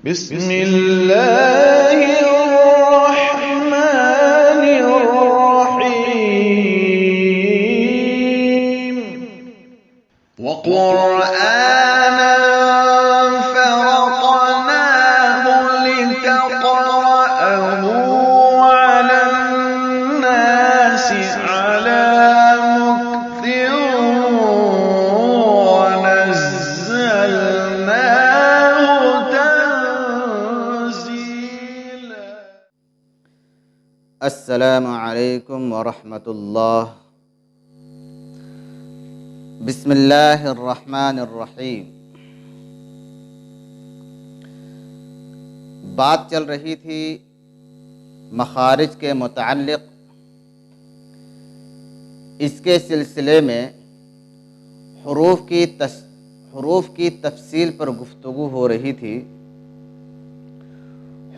بسم اللہ الرحمن الرحیم وقرآنا فرقناه لتقرأه على الناس على مكث ونزلناه تنزيلا. السلام علیکم ورحمۃ اللہ. بسم اللہ الرحمن الرحیم. بات چل رہی تھی مخارج کے متعلق. اس کے سلسلے میں حروف کی تفصیل پر گفتگو ہو رہی تھی.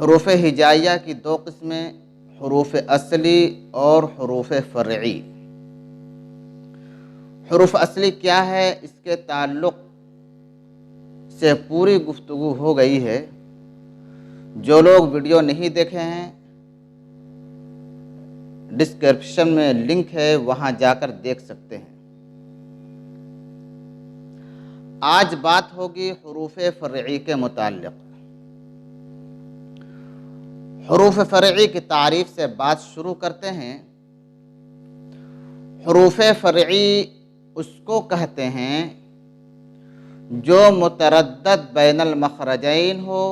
حروف ہجائیہ کی دو قسمیں، حروف اصلی اور حروف فرعی. حروف اصلی کیا ہے، اس کے تعلق سے پوری گفتگو ہو گئی ہے. جو لوگ ویڈیو نہیں دیکھے ہیں، ڈسکرپشن میں لنک ہے، وہاں جا کر دیکھ سکتے ہیں. آج بات ہوگی حروف فرعی کے متعلق. حروف فرعی کی تعریف سے بات شروع کرتے ہیں. حروف فرعی اس کو کہتے ہیں جو متردد بین المخرجین ہو،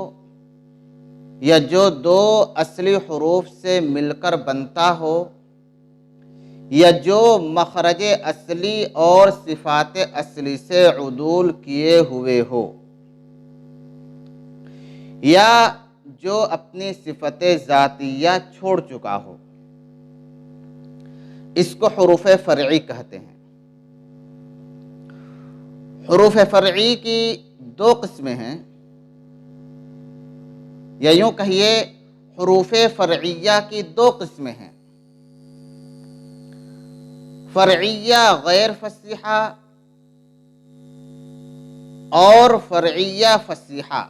یا جو دو اصلی حروف سے مل کر بنتا ہو، یا جو مخرج اصلی اور صفات اصلی سے عدول کیے ہوئے ہو، یا جو اپنی صفت ذاتیہ چھوڑ چکا ہو. اس کو حروف فرعی کہتے ہیں. حروف فرعی کی دو قسمیں ہیں، یا یوں کہیے حروف فرعیہ کی دو قسمیں ہیں: فرعیہ غیر فصیحہ اور فرعیہ فصیحہ.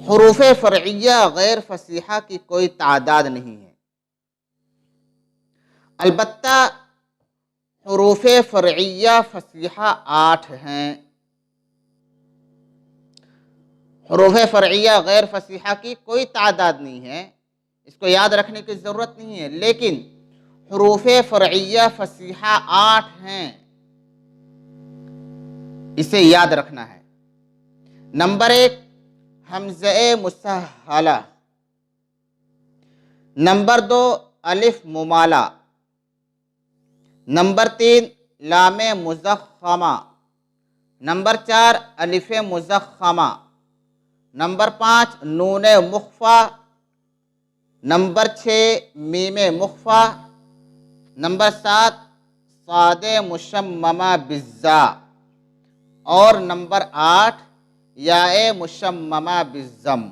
حروف فرعیہ غیر فصیحہ کی کوئی تعداد نہیں ہے، البتہ حروف فرعیہ فصیحہ 8 ہیں. حروف فرعیہ غیر فصیحہ کی کوئی تعداد نہیں ہے، اس کو یاد رکھنے کی ضرورت نہیں ہے، لیکن حروف فرعیہ فصیحہ 8 ہیں، اسے یاد رکھنا ہے. نمبر 1 حمزہ مسہلہ، نمبر 2 الف ممالہ، نمبر 3 لام مزخمہ، نمبر 4 الف مزخمہ، نمبر 5 نون مخفی، نمبر 6 میم مخفی، نمبر 7 صاد مشممہ بالزا، اور نمبر 8 یاء مشممہ بالضم.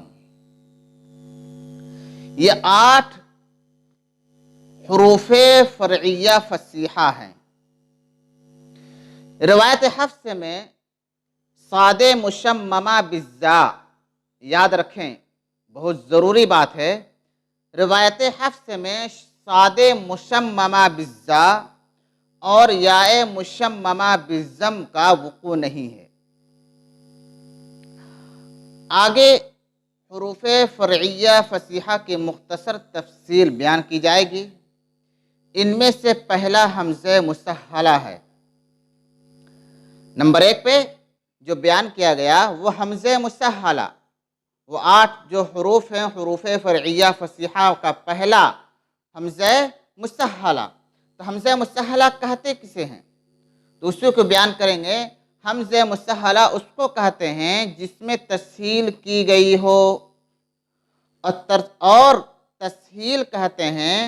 یہ 8 حروف فرعیہ فصیحہ ہیں. روایت حفص میں صاد مشممہ بالزا، یاد رکھیں بہت ضروری بات ہے، روایت حفص میں صاد مشممہ بالزا اور یاء مشممہ بالضم کا وقوع نہیں ہے. آگے حروف فرعیہ فصیحہ کی مختصر تفصیل بیان کی جائے گی. ان میں سے پہلا حمزہ مسہلہ ہے. نمبر 1 پہ جو بیان کیا گیا وہ حمزہ مسہلہ، وہ 8 جو حروف ہیں حروف فرعیہ فصیحہ کا پہلا حمزہ مسہلہ. تو حمزہ مسہلہ کہتے کسے ہیں؟ تو اسی کو بیان کریں گے. حمزہ مسہلہ اس کو کہتے ہیں جس میں تسہیل کی گئی ہو، اور تسہیل کہتے ہیں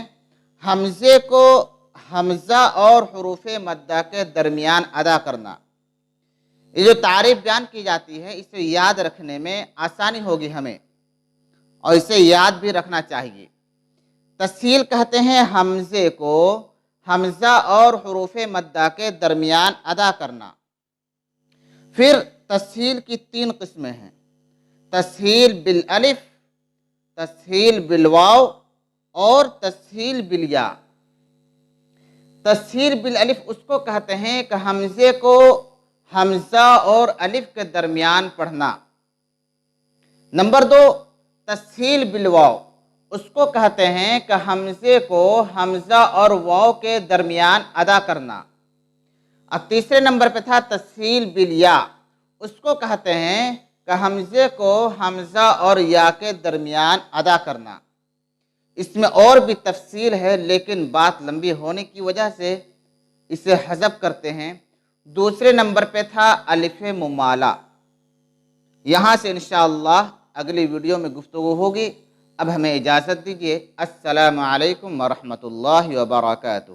حمزے کو حمزہ اور حروف مدہ کے درمیان ادا کرنا. یہ جو تعریف بیان کی جاتی ہے اسے یاد رکھنے میں آسانی ہوگی ہمیں، اور اسے یاد بھی رکھنا چاہیے. تسہیل کہتے ہیں حمزے کو حمزہ اور حروف مدہ کے درمیان ادا کرنا. پھر تسہیل کی 3 قسمیں ہیں، تسہیل بالالف، تسہیل بالواو اور تسہیل بالیا۔ تسہیل بالالف اس کو کہتے ہیں کہ حمزے کو حمزہ اور الف کے درمیان پڑھنا۔ نمبر 2 تسہیل بالواو، اس کو کہتے ہیں کہ حمزے کو حمزہ اور واو کے درمیان ادا کرنا۔ اب تیسرے نمبر پہ تھا تسہیل بالیا، اس کو کہتے ہیں کہ حمزے کو حمزہ اور یا کے درمیان ادا کرنا۔ اس میں اور بھی تفصیل ہے لیکن بات لمبی ہونے کی وجہ سے اسے حذف کرتے ہیں۔ دوسرے نمبر پہ تھا الف ممالہ۔ یہاں سے انشاءاللہ اگلی ویڈیو میں گفتگو ہوگی۔ اب ہمیں اجازت دیجیے۔ السلام علیکم ورحمۃ اللہ وبرکاتہ۔